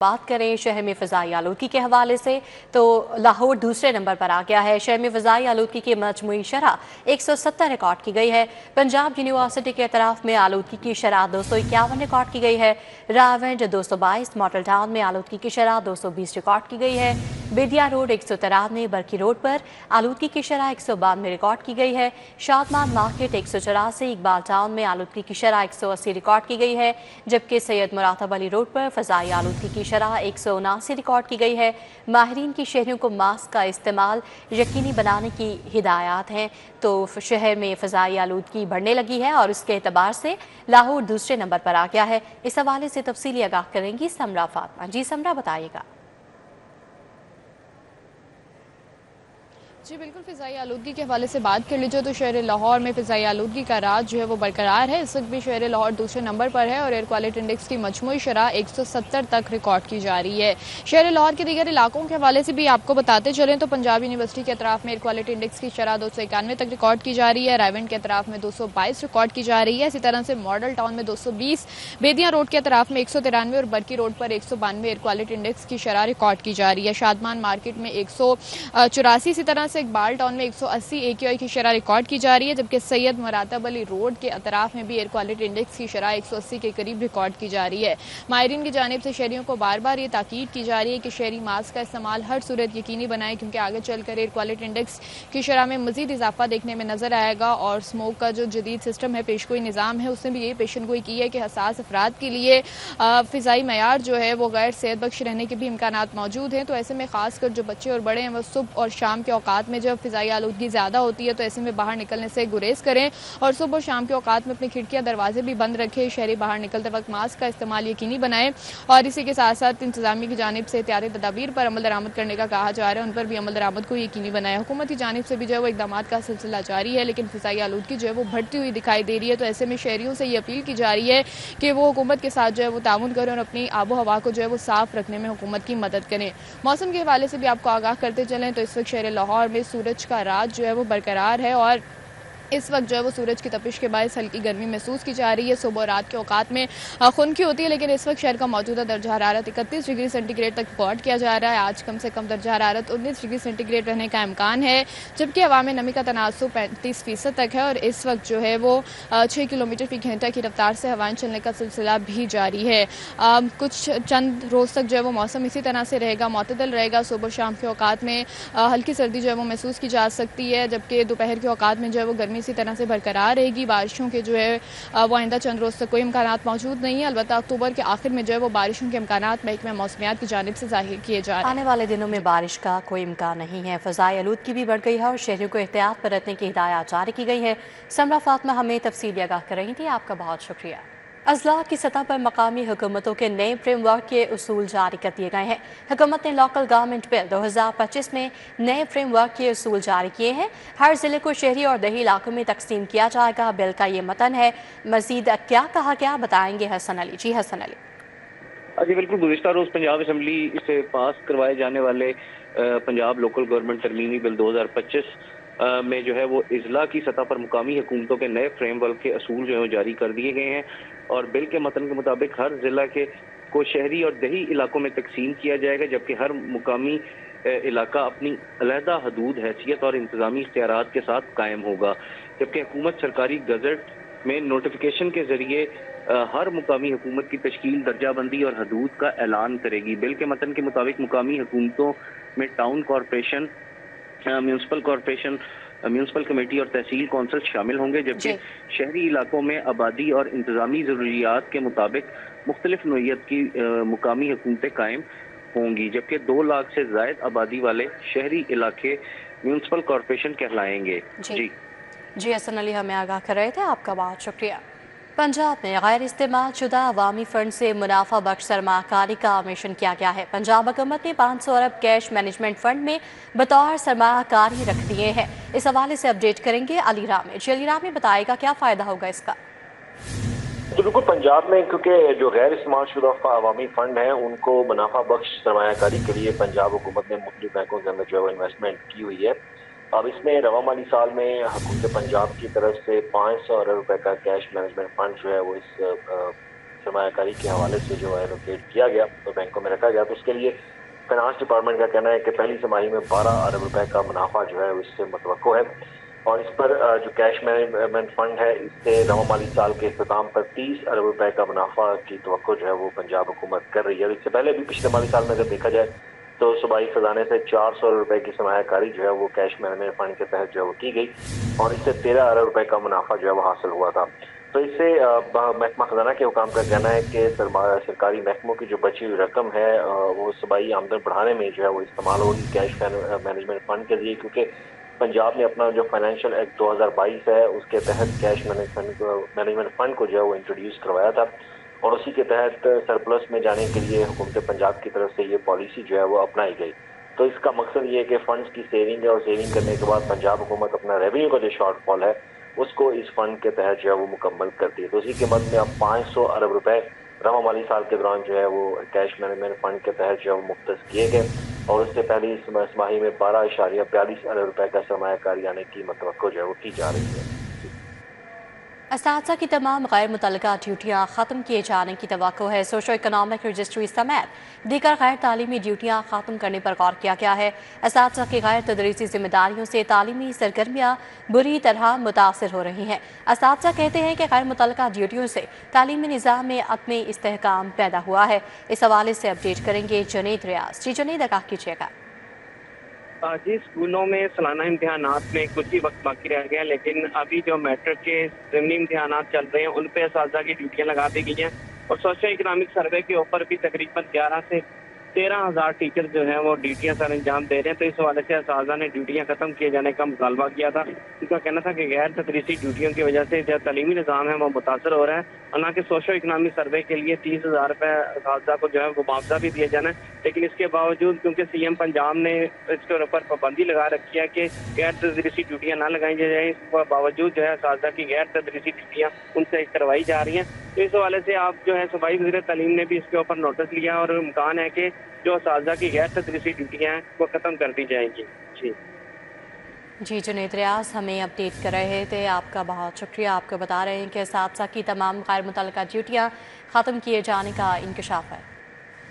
बात करें शहर में फ़ज़ाई आलूदगी के हवाले से तो लाहौर दूसरे नंबर पर आ गया है। शहर में फ़ज़ाई आलूदगी की मजमूई शरह 170 रिकॉर्ड की गई है। पंजाब यूनिवर्सिटी के अतराफ में आलूदगी की शरह 251 रिकॉर्ड की गई है। रावंड 222, मॉडल टाउन में आलूदगी की शरह 220 रिकॉर्ड की गई है। बेदिया रोड 193, बरकी रोड पर आलूदगी की शरह 192 रिकॉर्ड की गई है। शादमान मार्केट 184, इकबाल टाउन में आलूदगी की शरह 180 रिकॉर्ड की गई है, जबकि सैयद मुरातब अली रोड पर फ़ज़ाई आलूदगी की शरह 179 रिकॉर्ड की गई है। माहिरीन की शहरियों को मास्क का इस्तेमाल यकीनी बनाने की हिदायत हैं। तो शहर में फ़ज़ाई आलूदगी बढ़ने लगी है और उसके एतबार से लाहौर दूसरे नंबर पर आ गया है। इस हवाले से तफसीली आगाह करेंगी समरा फातमा। जी समरा, बताइएगा। जी बिल्कुल, फ़िज़ाई आलूदगी के हवाले से बात कर लीजिए तो शहर लाहौर में फ़िज़ाई आलूदगी का राज जो है वो बरकरार है। इस वक्त भी शहर लाहौर दूसरे नंबर पर है और एयर क्वालिटी इंडेक्स की मजमूई शरह 170 तक रिकॉर्ड की जा रही है। शहर लाहौर के दीगर इलाकों के हवाले से भी आपको बताते चलें तो पंजाब यूनिवर्सिटी के अतराफ में एयर क्वालिटी इंडेक्स की शरह 291 तक रिकॉर्ड की जा रही है। रायवंड के अतराफ में 222 रिकॉर्ड की जा रही है। इसी तरह से मॉडल टाउन में 220, बेदिया रोड के अतराफ में 193 और बरकी रोड पर 192 एयर क्वालिटी इंडेक्स की शरह रिकॉर्ड की जा रही है। शादमान मार्केट में 184, इसी तरह से इकबाल टाउन में 180 AQI की शरह रिकॉर्ड की जा रही है, जबकि सैयद मुरातब अली रोड के अतराफ में भी एयर क्वालिटी इंडेक्स की शरह 180 के करीब रिकॉर्ड की जा रही है। माहिरीन की जानिब से शहरियों को बार बार ये ताकीद की जा रही है कि शहरी मास्क का इस्तेमाल हर सूरत यकीनी बनाएं, क्योंकि आगे चलकर एयर क्वालिटी इंडेक्स की शरह में मजीद इजाफा देखने में नजर आएगा। और स्मोक का जो जदीद सिस्टम है, पेशगोई निज़ाम है, उसने भी ये पेशनगोई की है कि हसास अफराद के लिए फ़िज़ाई मयार जो है वो गैर सेहत बख्श रहने के भी इम्कानात मौजूद हैं। तो ऐसे में खासकर जो बच्चे और बड़े हैं वो सुबह और शाम के औकात में जब फ़िज़ाई आलूदगी ज़्यादा होती है तो ऐसे में बाहर निकलने से गुरेज करें और सुबह और शाम के औकात में अपनी खिड़कियां दरवाजे भी बंद रखें। शहरी बाहर निकलते वक्त मास्क का इस्तेमाल यकीनी बनाएं और इसी के साथ साथ इंतजामिया की जानिब से एहतियाती तदाबीर पर अमल दरामद करने का कहा जा रहा है, उन पर भी अमल दरामद को यकीनी बनाए। हुकूमत की जानिब से भी जो है वो इकदाम का सिलसिला जारी है, लेकिन फ़िज़ाई आलूदगी जो है वो बढ़ती हुई दिखाई दे रही है। तो ऐसे में शहरियों से ये अपील की जा रही है कि वो हुकूमत के साथ जो है वो ताउन करें और अपनी आबो हवा को जो है वो साफ रखने में हुकूमत की मदद करें। मौसम के हवाले से भी आपको आगाह करते चलें तो इस वक्त शहर लाहौर में सूरज का राज जो है वो बरकरार है और इस वक्त जो है वो सूरज की तपिश के बायस हल्की गर्मी महसूस की जा रही है। सुबह और रात के औकात में खुनकी होती है, लेकिन इस वक्त शहर का मौजूदा दर्जा हरारत 31 डिग्री सेंटीग्रेड तक रिकॉर्ड किया जा रहा है। आज कम से कम दर्जा हरारत 19 डिग्री सेंटीग्रेड रहने का इम्कान है, जबकि हवा में नमी का तनासुब 35% तक है और इस वक्त जो है वो 6 किलोमीटर फी घंटा की रफ्तार से हवाएं चलने का सिलसिला भी जारी है। कुछ चंद रोज़ तक जो है वो मौसम इसी तरह से रहेगा, मुतदल रहेगा। सुबह शाम के औकात में हल्की सर्दी जो है वो महसूस की जा सकती है, जबकि दोपहर के औकात में जो है वो गर्मी इसी तरह से बरकरार रहेगी। बारिशों के जो है वो आइंदा चंद रोज़ तक कोई इम्कानात मौजूद नहीं है। अलबत्ता अक्टूबर के आखिर में जो है वो बारिशों के इम्कानात महकमा मौसमियात की जानिब से जाहिर किए जा रहे हैं। आने वाले दिनों में बारिश का कोई इम्कान नहीं है। फ़ज़ाई आलूदगी भी बढ़ गई है और शहरियों को एहतियात बरतने की हिदायत जारी की गई है। समरा फातमा हमें तफसीली आगाह कर रही थी, आपका बहुत शुक्रिया। अजला की सतह पर मकामी हुकूमतों के नए फ्रेमवर्क के उसूल जारी कर दिए गए हैं। हुकूमत ने लोकल गवर्नमेंट बिल 2025 में नए फ्रेमवर्क के उसूल जारी किए हैं। हर जिले को शहरी और दही इलाकों में तकसीम किया जाएगा। बिल का ये मतन है। मजीद क्या कहा गया, बताएंगे हसन अली। जी हसन अली। जी बिल्कुल, गुज़िश्ता रोज़ पंजाब असम्बली से पास करवाए जाने वाले पंजाब लोकल गवर्नमेंट तरमीमी बिल 2025 में जो है वो इजला की सतह पर मुकामी हुकूमतों के नए फ्रेमवर्क के असूल जो है वो जारी कर दिए गए हैं और बिल के मतन के मुताबिक हर जिला के को शहरी और दही इलाकों में तकसीम किया जाएगा, जबकि हर मुकामी इलाका अपनी अलहदा हदूद, हैसियत और इंतजामी इख्तियारात के साथ कायम होगा। जबकि हुकूमत सरकारी गजट में नोटिफिकेशन के जरिए हर मुकामी हुकूमत की तश्कील, दर्जाबंदी और हदूद का ऐलान करेगी। बिल के मतन के मुताबिक मुकामी हुकूमतों में town corporation, municipal corporation, municipal committee और तहसील कौंसल शामिल होंगे, जबकि शहरी इलाकों में आबादी और इंतजामी ज़रूरियात के मुताबिक मुख्तलिफ नोयत की मुकामी हुकूमतें कायम होंगी, जबकि 2 लाख से ज़ायद आबादी वाले शहरी इलाके म्यूनसिपल कॉरपोरेशन कहलाएंगे। जी हसन अली हमें आगाह कर रहे थे, आपका बहुत शुक्रिया। पंजाब में गैर इस्तेमाल शुदा अवामी फंड से मुनाफा बख्श सरमाकारी का मिशन किया गया है। पंजाब हुकूमत ने 500 अरब कैश मैनेजमेंट फंड में बतौर सरमाकारी रख दिए हैं। इस हवाले से अपडेट करेंगे अली रामी। जी अली रामी, बताएगा क्या फ़ायदा होगा इसका? तो बिल्कुल, पंजाब में क्योंकि जो गैर इस्तेमाल शुदा अवामी फंड है उनको मुनाफा बख्श सरमाकारी के लिए पंजाब हुकूमत ने मुख्तलिफ बैंकों के अंदर जो है इन्वेस्टमेंट की हुई है। अब इसमें रवा माली साल में हुकूमत पंजाब की तरफ से 500 अरब रुपए का कैश मैनेजमेंट फंड जो है वो इस सरमायाकारी के हवाले से जो है एलोकेट किया गया तो बैंकों में रखा गया, तो उसके लिए फाइनेंस डिपार्टमेंट का कहना है कि पहली तिमाही में 12 अरब रुपए का मुनाफा जो है इससे मुतवक्को है। और इस पर जो कैश मैनेजमेंट फंड है इससे रवा माली साल के इख्तिताम पर 30 अरब रुपए का मुनाफा की तवक्को जो है वो पंजाब हुकूमत कर रही है। इससे पहले भी पिछले माली साल में अगर देखा जाए तो सूबाई खजाने से 400 अरब रुपए की सरमायाकारी जो है वो कैश मैनेजमेंट फंड के तहत जो है वो की गई और इससे 13 अरब रुपए का मुनाफा जो है वो हासिल हुआ था। तो इससे महकमा खजाना के हुकाम का कहना है कि सरकारी महकमों की जो बची हुई रकम है वो सूबाई आमदन बढ़ाने में जो है वो इस्तेमाल होगी कैश मैनेजमेंट फंड के जरिए, क्योंकि पंजाब ने अपना जो फाइनेंशियल एक्ट 2022 है उसके तहत कैश मैनेजमेंट फंड को जो है वो इंट्रोड्यूस करवाया था और उसी के तहत सरप्लस में जाने के लिए हुकूमत पंजाब की तरफ से ये पॉलिसी जो है वो अपनाई गई। तो इसका मकसद ये है कि फंड्स की सेविंग है और सेविंग करने के बाद पंजाब हुकूमत अपना रेवेन्यू का जो शॉर्टफॉल है उसको इस फंड के तहत जो है वो मुकम्मल करती है। तो उसी के मद में अब 500 अरब रुपए रवा माली साल के दौरान जो है वो कैश मैनेजमेंट फंड के तहत जो है वो मुख्तस किए गए और उससे पहले इस माही में 12.42 अरब रुपए का सरमायाकारी आने की मतवक्को जो है वो की जा रही है। असातिज़ा की तमाम गैर मुतल्लका ड्यूटियाँ ख़त्म किए जाने की तवक्को है। सोशो इकनॉमिक रजिस्ट्री समेत दीगर गैर तालीमी ड्यूटियाँ ख़त्म करने पर गौर किया गया है। असातिज़ा की गैर तदरीसी जिम्मेदारियों से तालीमी सरगर्मियाँ बुरी तरह मुतासर हो रही हैं। असातिज़ा कहते हैं कि गैर मुतल्लका ड्यूटियों से तालीमी निज़ाम में अदम इस्तेहकाम पैदा हुआ है। इस हवाले से अपडेट करेंगे जुनैद रियाज। जी जुनैद, आगाह कीजिएगा। जी, स्कूलों में सालाना इम्तिहानात में कुछ ही वक्त बाकी रह गया, लेकिन अभी जो मैट्रिक के ज़मीनी इम्तिहानात चल रहे हैं उन पे असातिज़ा की ड्यूटियाँ लगा दी गई हैं और सोशो इकनॉमिक सर्वे के ऊपर भी तकरीबन 11 से 13,000 टीचर जो हैं वो ड्यूटियाँ सर अंजाम दे रहे हैं। तो इस हवाले से असातिज़ा ने ड्यूटियाँ खत्म किए जाने का मुतालबा किया था। उनका कहना था कि गैर तदरीसी ड्यूटियों की वजह से जो तालीमी निज़ाम है वो मुतासर हो रहा है। हालांकि सोशो इकनॉमिक सर्वे के लिए 30,000 रुपये असातिज़ा को जो है वो मुआवजा भी दिया जाना है, लेकिन इसके बावजूद क्योंकि सीएम पंजाब ने इसके ऊपर पाबंदी लगा रखी है कि गैर तदरीसी ड्यूटियाँ ना लगाई जाए, इसके बावजूद जो है असातिज़ा की गैर तदरीसी ड्यूटियाँ उनसे करवाई जा रही हैं। तो इस हवाले से आप जो है सूबाई वज़ीर तालीम ने भी इसके ऊपर नोटिस लिया और इम्कान है कि जो असातिज़ा की गैर तदरीसी ड्यूटियाँ हैं वो ख़त्म कर दी जाएंगी। जी जुनैद रियाज हमें अपडेट कर रहे थे, आपका बहुत शुक्रिया। आपको बता रहे हैं कि असातिज़ा की तमाम गैर मुतल्लका ड्यूटियाँ ख़त्म किए जाने का इंकशाफ है।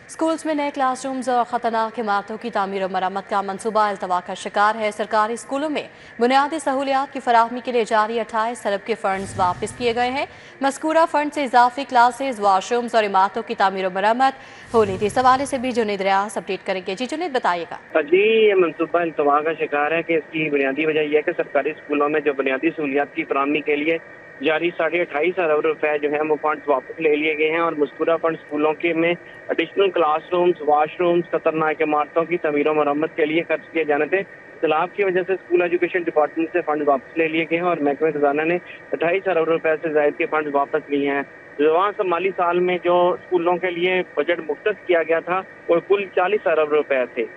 स्कूल्स में नए क्लासरूम्स और ख़तरनाक इमारतों की तामीर और मरम्मत का मनसूबा अल्तवा का शिकार है। सरकारी स्कूलों में बुनियादी सहूलियात की फराहमी के लिए जारी 28 अरब के फ़ंड्स वापस किए गए हैं। मज़कूरा फ़ंड से इजाफी क्लासेज, वाशरूम्स और इमारतों की तामीर और मरम्मत होनी थी। इस हवाले से भी जुनैद रियाज अपडेट करेंगे। जी जुनैद, बताइएगा। जी, ये मनसूबा अल्तवा का शिकार है कि इसकी बुनियादी वजह यह है कि सरकारी स्कूलों में जो बुनियादी सहूलियात की फराहमी के लिए जारी 28.5 अरब रुपए जो है वो फंड्स वापस ले लिए गए हैं और मज़कूरा फंड स्कूलों के में एडिशनल क्लासरूम्स, वाशरूम्स, खतरनाक इमारतों की तमीर और मरम्मत के लिए खर्च किए जाने थे। इख्तिलाफ की वजह से स्कूल एजुकेशन डिपार्टमेंट से फंड वापस ले लिए गए हैं और महकमे खजाना ने 28 अरब रुपए से ज़ायद के फंड वापस लिए हैं। रवां माली साल में जो स्कूलों के लिए बजट मुख्तस किया गया था वो कुल 40 अरब रुपए थे।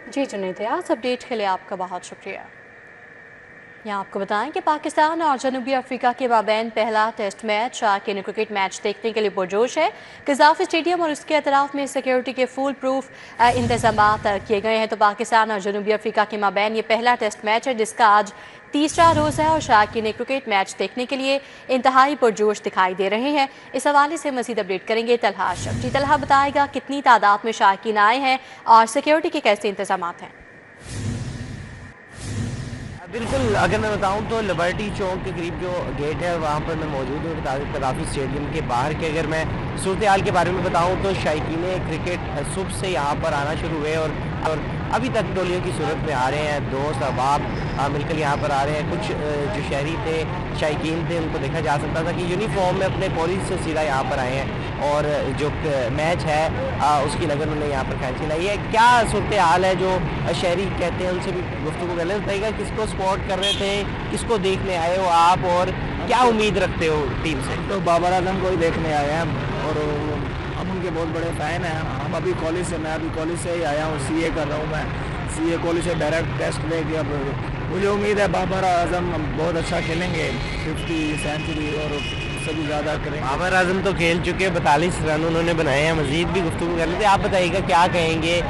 जी जुनैद रियाज, अपडेट के लिए आपका बहुत शुक्रिया। यहाँ आपको बताएं कि पाकिस्तान और जनूबी अफ्रीका के माबैन पहला टेस्ट मैच शायकीन क्रिकेट मैच देखने के लिए पुरजोश है। कज़ाफ़ी स्टेडियम और उसके अतराफ में सिक्योरिटी के फुल प्रूफ इंतजाम किए गए हैं। तो पाकिस्तान और जनूबी अफ्रीका के माबैन ये पहला टेस्ट मैच है जिसका आज तीसरा रोज़ है और शायकीन क्रिकेट मैच देखने के लिए इंतहाई पुरजोश दिखाई दे रहे हैं। इस हवाले से मज़ीद अपडेट करेंगे तलहा अशरफ। जी तलहा, बताएगा कितनी तादाद में शायकीन आए हैं और सिक्योरिटी के कैसे इंतजाम हैं? बिल्कुल, अगर मैं बताऊं तो लिबर्टी चौक के करीब जो गेट है वहाँ पर मैं मौजूद हूँ कज़ाफ़ी स्टेडियम के बाहर के। अगर मैं सूरत हाल के बारे में बताऊं तो शायकीन क्रिकेट सुबह से यहाँ पर आना शुरू हुए और अभी तक टोलियों की सूरत में आ रहे हैं। दोस्त अहबाब मिलकर यहाँ पर आ रहे हैं। कुछ जो शहरी थे, शायकीन थे, उनको देखा जा सकता था कि यूनिफॉर्म में अपने कॉलेज से सीधा यहाँ पर आए हैं और जो मैच है उसकी लगन उन्होंने यहाँ पर खींची लाई है। क्या सूरत हाल है जो शहरी कहते हैं उनसे भी गुफ्तगू कर लें। बताइएगा किसको सपोर्ट कर रहे थे, किसको देखने आए हो आप और क्या उम्मीद रखते हो टीम से? तो बाबर आजम को ही देखने आए हैं और हम उनके बहुत बड़े फ़ैन हैं। हम अभी कॉलेज से, मैं अभी कॉलेज से ही आया हूँ, सीए कर रहा हूँ मैं। सीए कॉलेज से डायरेक्ट टेस्ट लेके अब मुझे उम्मीद है बाबर आजम बहुत अच्छा खेलेंगे, 50 सेंचुरी और सभी ज़्यादा करेंगे। बाबर आजम तो खेल चुके, 42 रन उन्होंने बनाए हैं। मजीद भी गुफ्तगू कर लेते। आप बताइएगा क्या कहेंगे,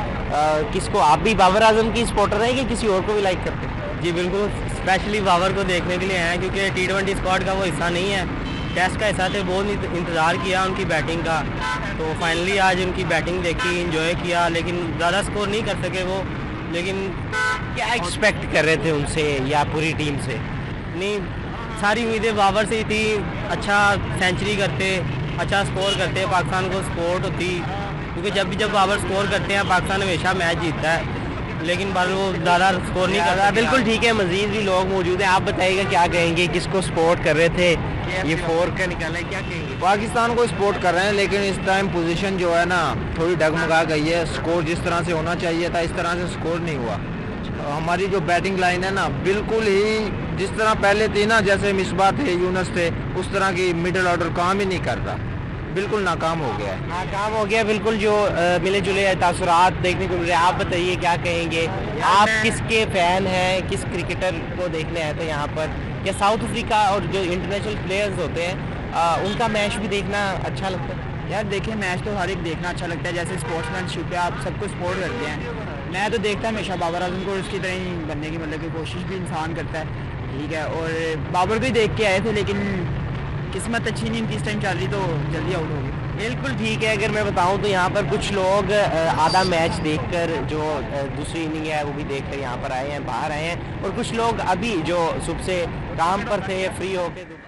किसको, आप भी बाबर आजम की सपोर्टर हैं कि किसी और को भी लाइक करते हैं? जी बिल्कुल, स्पेशली बाबर को देखने के लिए आए हैं क्योंकि T20 स्क्वाड का वो हिस्सा नहीं है टेस्ट का हिस्सा थे, बहुत इंतज़ार किया उनकी बैटिंग का। तो फाइनली आज उनकी बैटिंग देखी, इंजॉय किया, लेकिन ज़्यादा स्कोर नहीं कर सके वो। लेकिन क्या एक्सपेक्ट कर रहे थे उनसे या पूरी टीम से? नहीं, सारी उम्मीदें बाबर से ही थी। अच्छा सेंचुरी करते, अच्छा स्कोर करते, पाकिस्तान को सपोर्ट होती, क्योंकि जब बाबर स्कोर करते हैं पाकिस्तान हमेशा मैच जीतता है, लेकिन बार वो ज़्यादा स्कोर नहीं करता। बिल्कुल ठीक है, मजीद भी लोग मौजूद हैं, आप बताइएगा क्या कहेंगे, किसको सपोर्ट कर रहे थे? ये 4 का निकाला है, क्या कहेंगे? पाकिस्तान को सपोर्ट कर रहे हैं, लेकिन इस टाइम पोजीशन जो है ना थोड़ी डगमगा गई है। स्कोर जिस तरह से होना चाहिए था इस तरह से स्कोर नहीं हुआ। हमारी जो बैटिंग लाइन है ना बिल्कुल ही जिस तरह पहले थी ना, जैसे मिसबा थे, यूनस थे, उस तरह की मिडिल ऑर्डर काम ही नहीं करता, बिल्कुल नाकाम हो गया है। नाकाम हो गया बिल्कुल। जो मिले जुले तासुरात देखने को मिल रहे हैं, आप बताइए क्या कहेंगे? आप किसके फैन हैं, किस क्रिकेटर को देखने आए थे यहाँ पर? क्या साउथ अफ्रीका और जो इंटरनेशनल प्लेयर्स होते हैं उनका मैच भी देखना अच्छा लगता है? यार देखिए, मैच तो हर एक देखना अच्छा लगता है, जैसे स्पोर्ट्समैनशिप पे आप सबको सपोर्ट करते हैं। मैं तो देखता हमेशा बाबर आजम को, उसकी तरह ही बनने की मतलब की कोशिश भी इंसान करता है, ठीक है। और बाबर को ही देख के आए थे, लेकिन किस्मत अच्छी नहीं इनकी इस टाइम चल रही, तो जल्दी आउट हो गई। बिल्कुल ठीक है। अगर मैं बताऊं तो यहाँ पर कुछ लोग आधा मैच देखकर, जो दूसरी इनिंग है वो भी देखकर यहाँ पर आए हैं, बाहर आए हैं, और कुछ लोग अभी जो सुबह से काम पर थे फ्री होकर।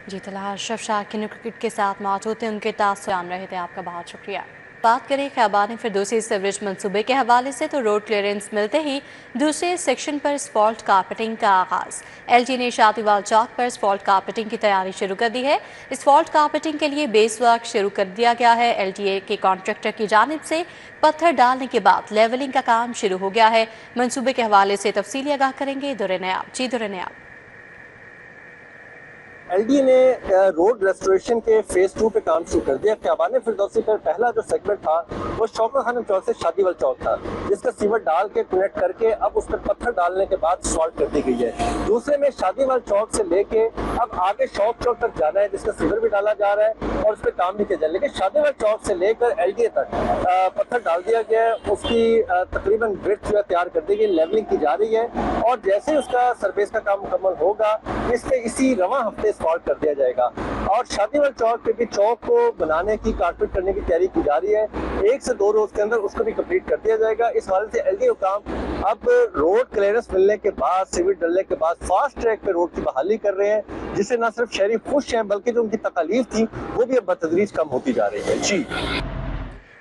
जी तलाश शफशाह क्रिकेट के साथ मौजूद थे, उनके तासुर जान रहे थे, आपका बहुत शुक्रिया। बात करें ख़ैबान फिरदौसी सीवरेज मंसूबे के हवाले से तो रोड क्लियरेंस मिलते ही दूसरे सेक्शन पर स्फॉल्ट कारपेटिंग का आगाज़। एलजी ने शादीवाल चौक पर स्फॉल्ट कारपेटिंग की तैयारी शुरू कर दी है। स्फॉल्ट कारपेटिंग के लिए बेस वर्क शुरू कर दिया गया है। एलटीए के कॉन्ट्रैक्टर की जानिब से पत्थर डालने के बाद लेवलिंग का काम शुरू हो गया है। मंसूबे के हवाले से तफसीली आगाह करेंगे दुर्रे नयाब। जी दुर्रे नयाब। एलडी ने रोड रेस्टोरेशन के फेज 2 पे काम शुरू कर दिया। ख़ियाबान फिरदौसी पर पहला जो सेगमेंट था वो शौकत खानम चौक से शादीवाल चौक था, जिसका सीवर डाल के कनेक्ट करके अब उस पर पत्थर डालने के बाद सॉल्व कर दी गई है। दूसरे में शादीवाल चौक से लेके अब आगे शौक चौक तक जाना है, जिसका सीवर भी डाला जा रहा है और उस पर काम भी किया जा रहा है। लेकिन शादीवाल चौक से लेकर एलडीए तक पत्थर डाल दिया गया है, उसकी तकरीबन ब्रिज जो है तैयार कर दी गई, लेवलिंग की जा रही है और जैसे ही उसका सरफेस का काम मुकम्मल होगा इसी रवां हफ्ते सॉल्व कर दिया जाएगा। और शादीवाल चौक पे भी चौक को बनाने की, कारपेट करने की तैयारी की जा रही है। 1 से 2 रोज के अंदर उसको भी कंप्लीट कर दिया जाएगा। इस हवाले से एलडी हुकाम अब रोड क्लियरेंस मिलने के बाद, सिविल डलने के बाद फास्ट ट्रैक पे रोड की बहाली कर रहे हैं, जिससे न सिर्फ शहरी खुश हैं बल्कि जो उनकी तकलीफ थी वो भी अब बतदरीज कम होती जा रही है।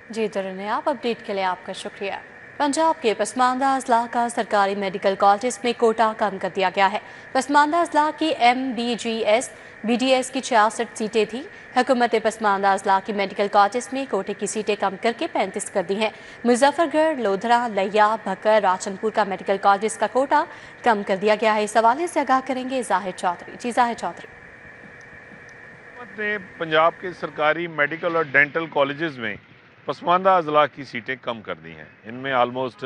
जी दुर्रे आप अपडेट के लिए आपका शुक्रिया। पंजाब के पसमानदा अजला का सरकारी मेडिकल कॉलेज में कोटा कम कर दिया गया है। पसमानदा अजला की MBGS BDS की 66 सीटें थी। हुकूमत पसमानदा अजला की मेडिकल कॉलेज में कोटे की सीटें कम करके 35 कर दी हैं। मुजफ्फरगढ़, लोधरा, लिया, भक्कर, राजनपुर का मेडिकल कॉलेज का कोटा कम कर दिया गया है। इस हवाले से आगाह करेंगे जाहिर चौधरी। जी जाहिर चौधरी। पंजाब के सरकारी मेडिकल और डेंटल कॉलेजेस में पसमानदा अजला की सीटें कम कर दी हैं। इनमें आलमोस्ट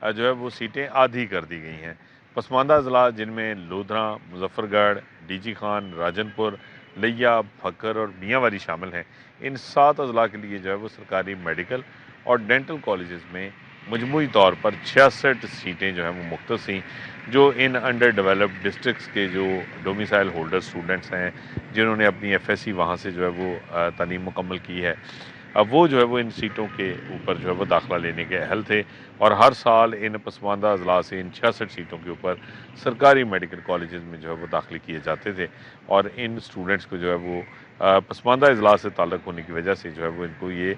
जो है वो सीटें आधी कर दी गई हैं। पसमानदा अजला जिनमें लोधरा, मुजफ्फरगढ़, डीजी खान, राजनपुर, लिया, भक्कर और मियांवारी शामिल हैं, इन 7 अजला के लिए जो है वो सरकारी मेडिकल और डेंटल कॉलेजेस में मजमूई तौर पर 66 सीटें जो हैं वो मुख्तस थीं। जो इन अंडर डेवलप्ड डिस्ट्रिक्ट्स के जो डोमिसाइल होल्डर स्टूडेंट्स हैं, जिन्होंने अपनी FSC वहाँ से जो है वो तालीम मुकम्मल की है, अब वो जो है वो इन सीटों के ऊपर जो है वो दाखिला लेने के अहल थे और हर साल इन पसमानदा अजला से इन 66 सीटों के ऊपर सरकारी मेडिकल कॉलेजेस में जो है वो दाखिले किए जाते थे। और इन स्टूडेंट्स को जो है वो पसमानदा अजला से ताल्लुक़ होने की वजह से जो है वो इनको ये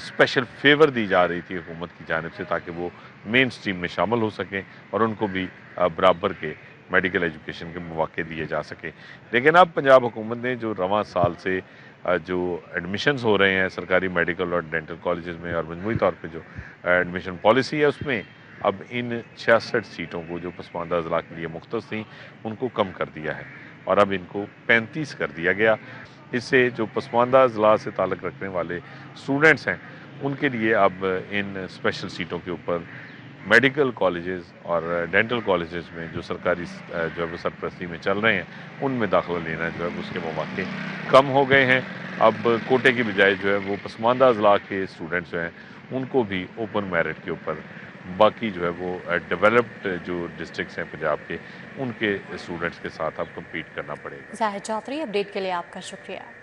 स्पेशल फेवर दी जा रही थी हुकूमत की जानिब से, ताकि वो मेन स्ट्रीम में शामिल हो सकें और उनको भी बराबर के मेडिकल एजुकेशन के मौके दिए जा सकें। लेकिन अब पंजाब हुकूमत ने जो रवां साल से जो एडमिशन्स हो रहे हैं सरकारी मेडिकल और डेंटल कॉलेजेस में और मजमूई तौर पे जो एडमिशन पॉलिसी है, उसमें अब इन 66 सीटों को जो पसमानदा अजला के लिए मुख्तस थी उनको कम कर दिया है और अब इनको 35 कर दिया गया। इससे जो पसमानदा अजला से ताल्लुक़ रखने वाले स्टूडेंट्स हैं उनके लिए अब इन स्पेशल सीटों के ऊपर मेडिकल कॉलेजेस और डेंटल कॉलेजेस में जो सरकारी जो है वो सरपरस्ती में चल रहे हैं उनमें दाखिला लेना जो है उसके मौके कम हो गए हैं। अब कोटे की बजाय जो है वो पसमानदा अजला के स्टूडेंट्स जो हैं उनको भी ओपन मेरिट के ऊपर बाकी जो है वो डेवलप्ड जो डिस्ट्रिक्ट्स हैं पंजाब के, उनके स्टूडेंट्स के साथ अब कम्पीट करना पड़ेगा। जाहिद चौधरी, अपडेट के लिए आपका शुक्रिया।